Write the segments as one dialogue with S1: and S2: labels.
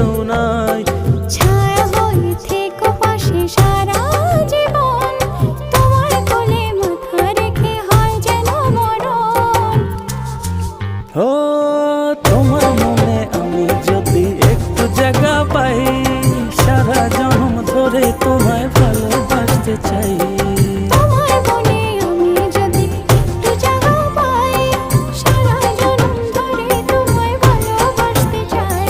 S1: কেউ নাই।
S2: ছায়া হয়ে থেকো পাশে সারা জীবন, তোমার কোলে মাথা রেখে হয় যেন মরণ।
S1: ও তোমার মনে আমি যদি একটু জায়গা পাই, সারা জন্ম ধরে তোমায় ভালোবাসতে চাই।
S2: তোমার মনে আমি যদি একটু জায়গা পাই, সারা জন্ম ধরে তোমায় ভালোবাসতে চাই।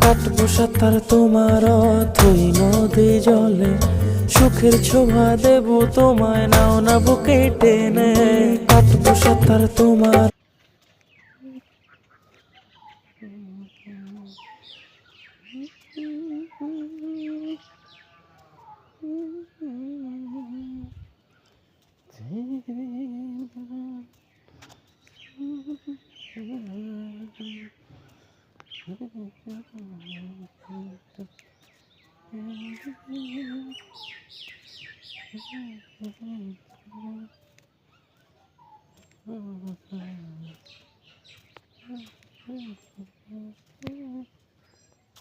S1: কাটবো সাঁতার তোমার অথই নদী জলে, সুখের ছোঁয়া দেব তোমায়, নাও না বুকে টেনে। কাটবো সাঁতার তোমার